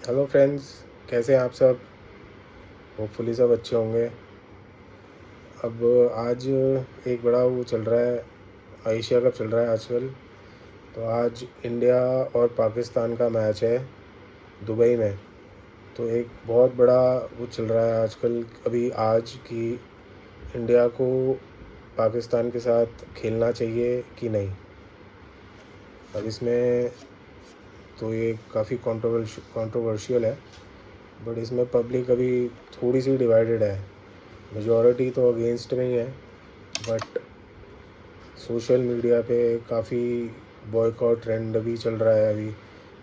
Hello friends, कैसे हैं आप सब। होपफुली सब अच्छे होंगे। अब आज एक बड़ा वो चल रहा है, एशिया कप चल रहा है आजकल। तो आज इंडिया और पाकिस्तान का मैच है दुबई में। तो एक बहुत बड़ा वो चल रहा है आजकल अभी आज की, इंडिया को पाकिस्तान के साथ खेलना चाहिए कि नहीं। अब इसमें तो ये काफ़ी कंट्रोवर्शियल है, बट इसमें पब्लिक अभी थोड़ी सी डिवाइडेड है। मेजॉरिटी तो अगेंस्ट में ही है, बट सोशल मीडिया पे काफ़ी बॉयकॉट ट्रेंड भी चल रहा है अभी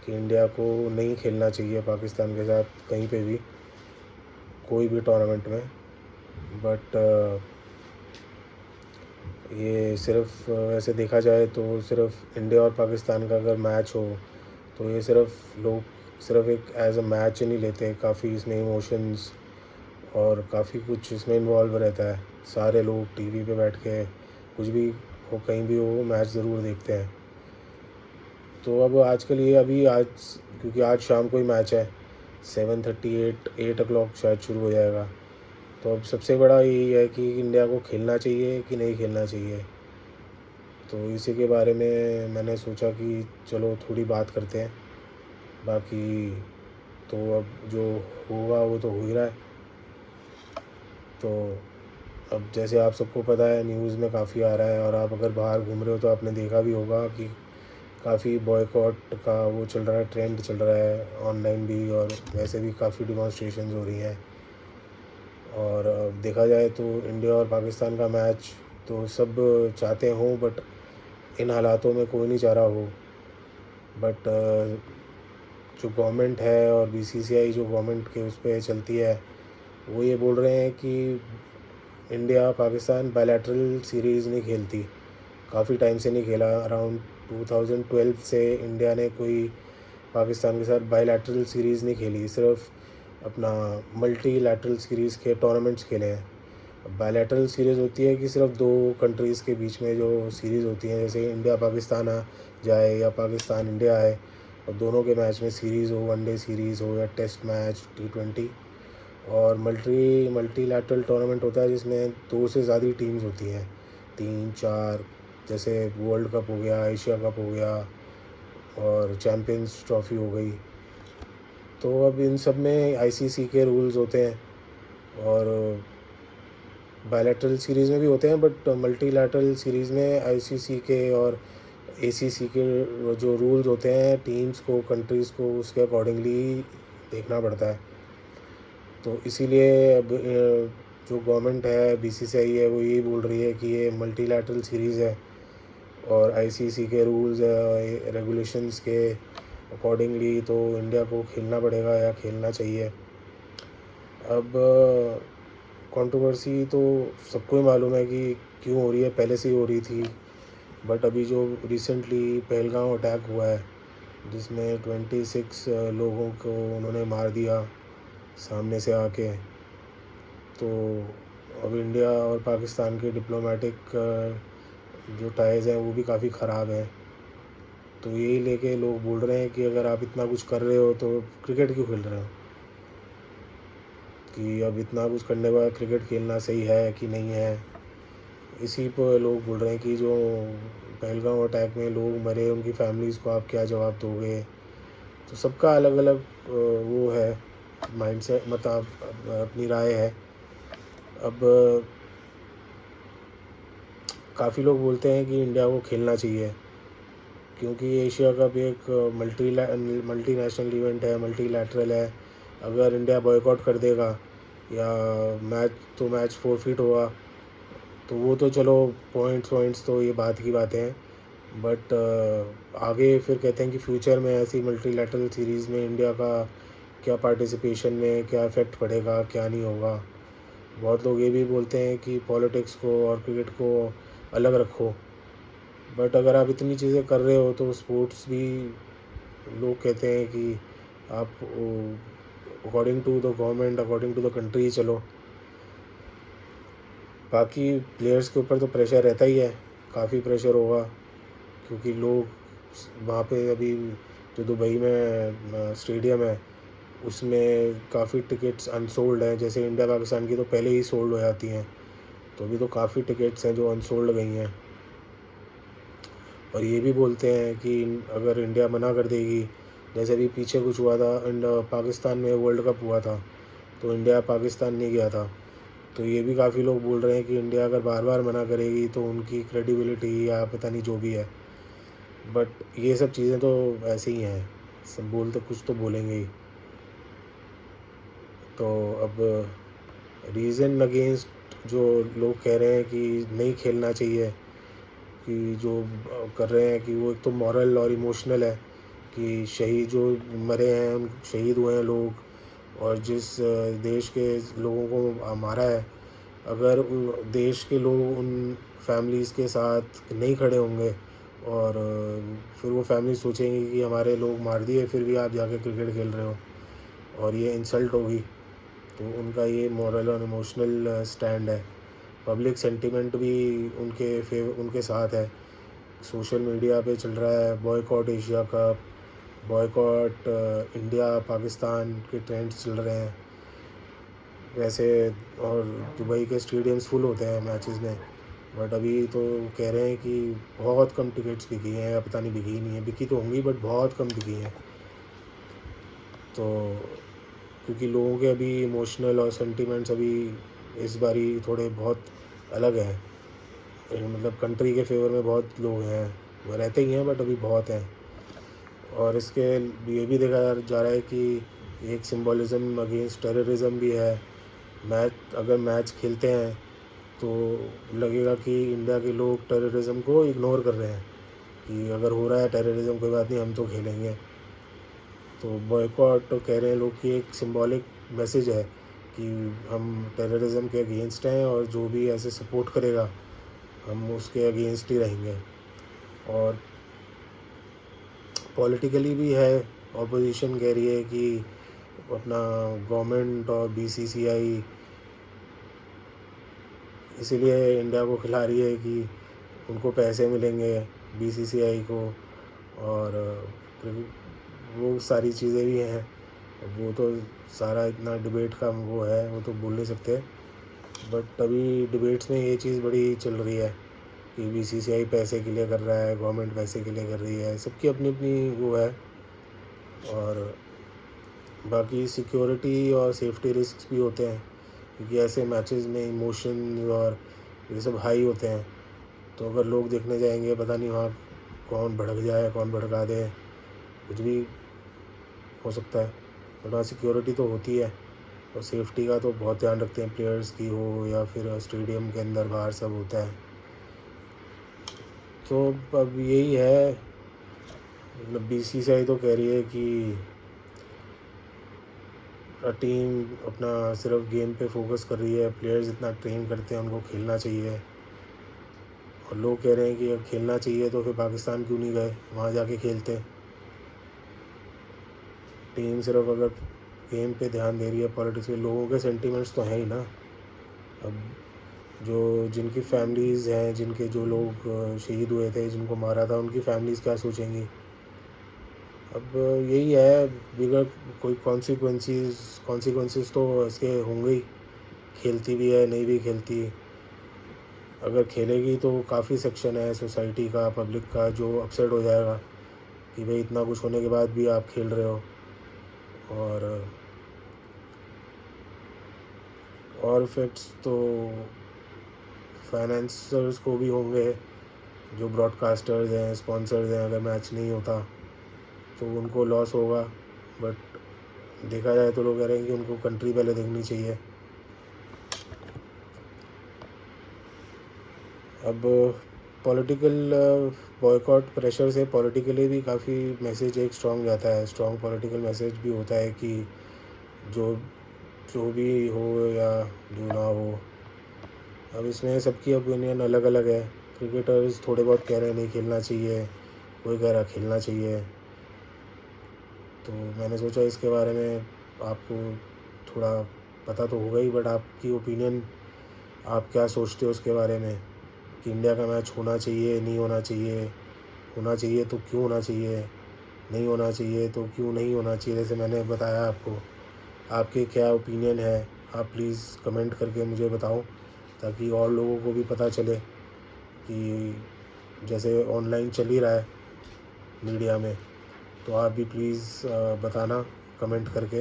कि इंडिया को नहीं खेलना चाहिए पाकिस्तान के साथ कहीं पे भी, कोई भी टूर्नामेंट में। बट ये सिर्फ वैसे देखा जाए तो सिर्फ इंडिया और पाकिस्तान का अगर मैच हो तो ये सिर्फ लोग सिर्फ एक एज अ मैच नहीं लेते, काफ़ी इसमें इमोशंस और काफ़ी कुछ इसमें इन्वॉल्व रहता है। सारे लोग टीवी पे बैठ के कुछ भी हो, कहीं भी हो, मैच ज़रूर देखते हैं। तो अब आजकल ये अभी आज, क्योंकि आज शाम को ही मैच है, 7:30 8 o'clock शायद शुरू हो जाएगा। तो अब सबसे बड़ा यही है कि इंडिया को खेलना चाहिए कि नहीं खेलना चाहिए। तो इसी के बारे में मैंने सोचा कि चलो थोड़ी बात करते हैं। बाकी तो अब जो होगा वो तो हो ही रहा है। तो अब जैसे आप सबको पता है, न्यूज़ में काफ़ी आ रहा है, और आप अगर बाहर घूम रहे हो तो आपने देखा भी होगा कि काफ़ी बॉयकॉट का वो चल रहा है, ट्रेंड चल रहा है ऑनलाइन भी, और वैसे भी काफ़ी डिमॉन्स्ट्रेशंस हो रही हैं। और अब देखा जाए तो इंडिया और पाकिस्तान का मैच तो सब चाहते हों, बट इन हालातों में कोई नहीं चाह रहा हो। बट जो गवर्नमेंट है और बीसीसीआई जो गवर्नमेंट के उस पर चलती है, वो ये बोल रहे हैं कि इंडिया पाकिस्तान बायलैटरल सीरीज़ नहीं खेलती, काफ़ी टाइम से नहीं खेला। अराउंड 2012 से इंडिया ने कोई पाकिस्तान के साथ बायलैटरल सीरीज़ नहीं खेली, सिर्फ अपना मल्टी लैटरल सीरीज़ के टूर्नामेंट्स खेले हैं। बायलैटरल सीरीज़ होती है कि सिर्फ दो कंट्रीज़ के बीच में जो सीरीज़ होती हैं, जैसे इंडिया पाकिस्तान आ जाए या पाकिस्तान इंडिया आए, और दोनों के मैच में सीरीज़ हो, वनडे सीरीज़ हो या टेस्ट मैच T20। और मल्टी लैटरल टूर्नामेंट होता है जिसमें दो से ज़्यादा टीम्स होती हैं, 3 4, जैसे वर्ल्ड कप हो गया, एशिया कप हो गया, और चैम्पियंस ट्रॉफ़ी हो गई। तो अब इन सब में आईसीसी के रूल्स होते हैं, और बायलैटरल सीरीज़ में भी होते हैं, बट मल्टी लैटरल सीरीज़ में आईसीसी के और एसीसी के जो रूल्स होते हैं, टीम्स को, कंट्रीज़ को उसके अकॉर्डिंगली देखना पड़ता है। तो इसीलिए अब जो गवर्नमेंट है, बीसीसीआई है, वो यही बोल रही है कि ये मल्टी लैटरल सीरीज़ है, और आईसीसी के रूल्स रेगुलेशंस के अकॉर्डिंगली तो इंडिया को खेलना पड़ेगा या खेलना चाहिए। अब कंट्रोवर्सी तो सबको ही मालूम है कि क्यों हो रही है, पहले से ही हो रही थी। बट अभी जो रिसेंटली पहलगाम अटैक हुआ है, जिसमें 26 लोगों को उन्होंने मार दिया सामने से आके, तो अब इंडिया और पाकिस्तान के डिप्लोमेटिक जो टाइज़ हैं वो भी काफ़ी ख़राब हैं। तो यही लेके लोग बोल रहे हैं कि अगर आप इतना कुछ कर रहे हो तो क्रिकेट क्यों खेल रहे हो, कि अब इतना कुछ करने के बाद क्रिकेट खेलना सही है कि नहीं है। इसी पर लोग बोल रहे हैं कि जो पहलगाम अटैक में लोग मरे, उनकी फैमिलीज़ को आप क्या जवाब दोगे। तो सबका अलग अलग वो है माइंडसेट, मतलब अपनी राय है। अब काफ़ी लोग बोलते हैं कि इंडिया को खेलना चाहिए, क्योंकि एशिया का भी एक मल्टी नेशनल इवेंट है, मल्टी लैटरल है। अगर इंडिया बॉयकॉट कर देगा या मैच फोरफिट होगा, तो वो तो चलो पॉइंट्स तो ये बात की बातें हैं। बट आगे फिर कहते हैं कि फ्यूचर में ऐसी मल्टी लैटरल सीरीज़ में इंडिया का क्या पार्टिसिपेशन में क्या इफ़ेक्ट पड़ेगा, क्या नहीं होगा। बहुत लोग ये भी बोलते हैं कि पॉलिटिक्स को और क्रिकेट को अलग रखो। बट अगर आप इतनी चीज़ें कर रहे हो तो स्पोर्ट्स भी, लोग कहते हैं कि आप according to the government, according to the country चलो। बाकी प्लेयर्स के ऊपर तो प्रेशर रहता ही है, काफ़ी प्रेशर होगा, क्योंकि लोग वहाँ पे अभी जो दुबई में स्टेडियम है, उसमें काफ़ी टिकट्स अनसोल्ड हैं। जैसे इंडिया पाकिस्तान की तो पहले ही सोल्ड हो जाती हैं, तो अभी तो काफ़ी टिकट्स हैं जो अनसोल्ड गई हैं। और ये भी बोलते हैं कि अगर इंडिया मना कर देगी, जैसे अभी पीछे कुछ हुआ था, पाकिस्तान में वर्ल्ड कप हुआ था, तो इंडिया पाकिस्तान नहीं गया था। तो ये भी काफ़ी लोग बोल रहे हैं कि इंडिया अगर बार बार मना करेगी तो उनकी क्रेडिबिलिटी या पता नहीं जो भी है, बट ये सब चीज़ें तो ऐसे ही हैं, सब बोल तो कुछ तो बोलेंगे ही। तो अब रीज़न अगेंस्ट जो लोग कह रहे हैं कि नहीं खेलना चाहिए, कि जो कर रहे हैं कि वो एक तो मॉरल और इमोशनल है, कि शहीद जो मरे हैं, उन शहीद हुए हैं लोग, और जिस देश के लोगों को मारा है, अगर देश के लोग उन फैमिलीज़ के साथ नहीं खड़े होंगे और फिर वो फैमिली सोचेंगी कि हमारे लोग मार दिए फिर भी आप जाके क्रिकेट खेल रहे हो, और ये इंसल्ट होगी। तो उनका ये मॉरल और इमोशनल स्टैंड है। पब्लिक सेंटिमेंट भी उनके साथ है। सोशल मीडिया पे चल रहा है boycott Asia cup, boycott India Pakistan के ट्रेंड्स चल रहे हैं वैसे। और दुबई के स्टेडियम्स फुल होते हैं मैचेस में, बट अभी तो कह रहे हैं कि बहुत कम टिकट्स बिकी हैं, या पता नहीं बिकी ही नहीं है, बिकी तो होंगी बट बहुत कम बिकी हैं। तो क्योंकि लोगों के अभी इमोशनल और सेंटिमेंट्स अभी इस बारी थोड़े बहुत अलग हैं, मतलब कंट्री के फेवर में बहुत लोग हैं, वो रहते ही हैं बट अभी बहुत हैं। और इसके ये भी देखा जा रहा है कि एक सिंबॉलिज़्म अगेंस्ट टेररिज्म भी है। अगर मैच खेलते हैं तो लगेगा कि इंडिया के लोग टेररिज्म को इग्नोर कर रहे हैं, कि अगर हो रहा है टेररिज्म कोई बात नहीं, हम तो खेलेंगे। तो बॉयकॉट तो कह रहे हैं लोग कि एक सिंबॉलिक मैसेज है कि हम टेररिज्म के अगेंस्ट हैं, और जो भी ऐसे सपोर्ट करेगा हम उसके अगेंस्ट ही रहेंगे। और पॉलिटिकली भी है, ऑपोजिशन कह रही है कि अपना गवर्नमेंट और बीसीसीआई इसीलिए इंडिया को खिला रही है कि उनको पैसे मिलेंगे बीसीसीआई को, और वो सारी चीज़ें भी हैं। वो तो सारा इतना डिबेट का वो है, वो तो बोल नहीं सकते, बट अभी डिबेट्स में ये चीज़ बड़ी चल रही है कि बीसीसीआई पैसे के लिए कर रहा है, गवर्नमेंट पैसे के लिए कर रही है, सबकी अपनी अपनी वो है। और बाकी सिक्योरिटी और सेफ्टी रिस्क भी होते हैं, क्योंकि ऐसे मैचेस में इमोशन और ये सब हाई होते हैं। तो अगर लोग देखने जाएंगे, पता नहीं वहाँ कौन भड़क जाए, कौन भड़का दे, कुछ भी हो सकता है। बट वहाँ सिक्योरिटी तो होती है, और सेफ्टी का तो बहुत ध्यान रखते हैं, प्लेयर्स की हो या फिर स्टेडियम के अंदर बाहर सब होता है। तो अब यही है, मतलब बीसीसीआई तो कह रही है कि टीम अपना सिर्फ गेम पे फोकस कर रही है, प्लेयर्स इतना ट्रेन करते हैं, उनको खेलना चाहिए। और लोग कह रहे हैं कि अब खेलना चाहिए तो फिर पाकिस्तान क्यों नहीं गए, वहाँ जाके खेलते। टीम सिर्फ अगर गेम पे ध्यान दे रही है, पॉलिटिक्स पे, लोगों के सेंटिमेंट्स तो हैं ही ना। अब जो जिनकी फैमिलीज़ हैं, जिनके जो लोग शहीद हुए थे, जिनको मारा था, उनकी फैमिलीज़ क्या सोचेंगी। अब यही है, बिगड़ कोई कॉन्सिक्वेंसेस तो इसके होंगे ही, खेलती भी है नहीं भी खेलती। अगर खेलेगी तो काफ़ी सेक्शन है सोसाइटी का, पब्लिक का, जो अपसेट हो जाएगा कि भाई इतना कुछ होने के बाद भी आप खेल रहे हो। और इफ़ेक्ट्स तो फाइनेंसर्स को भी होंगे, जो ब्रॉडकास्टर्स हैं, स्पॉन्सर्स हैं। अगर मैच नहीं होता तो उनको लॉस होगा, बट देखा जाए तो लोग कह रहे हैं कि उनको कंट्री पहले देखनी चाहिए। अब पॉलिटिकल बॉयकॉट प्रेशर से पॉलिटिकली भी काफ़ी मैसेज एक स्ट्रॉन्ग जाता है, स्ट्रॉन्ग पॉलिटिकल मैसेज भी होता है कि जो जो भी हो या जो ना हो। अब इसमें सबकी ओपिनियन अलग अलग है। क्रिकेटर्स थोड़े बहुत कह रहे हैं नहीं खेलना चाहिए, कोई कह रहा खेलना चाहिए। तो मैंने सोचा इसके बारे में आपको थोड़ा पता तो होगा ही, बट आपकी ओपिनियन, आप क्या सोचते हो उसके बारे में, कि इंडिया का मैच होना चाहिए नहीं होना चाहिए, होना चाहिए तो क्यों होना चाहिए, नहीं होना चाहिए तो क्यों नहीं होना चाहिए, जैसे मैंने बताया आपको। आपके क्या ओपिनियन है, आप प्लीज़ कमेंट करके मुझे बताओ, ताकि और लोगों को भी पता चले कि जैसे ऑनलाइन चल ही रहा है मीडिया में, तो आप भी प्लीज़ बताना कमेंट करके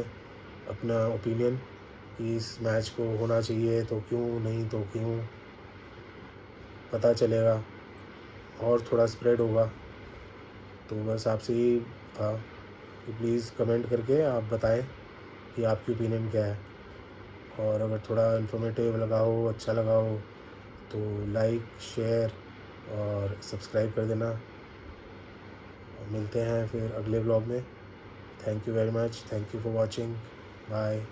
अपना ओपिनियन कि इस मैच को होना चाहिए तो क्यों, नहीं तो क्यों, पता चलेगा और थोड़ा स्प्रेड होगा। तो बस आपसे ही था कि प्लीज़ कमेंट करके आप बताएं कि आपकी ओपिनियन क्या है। और अगर थोड़ा इन्फॉर्मेटिव लगा हो, अच्छा लगा हो, तो लाइक, शेयर और सब्सक्राइब कर देना। मिलते हैं फिर अगले व्लॉग में। Thank you very much, thank you for watching, bye.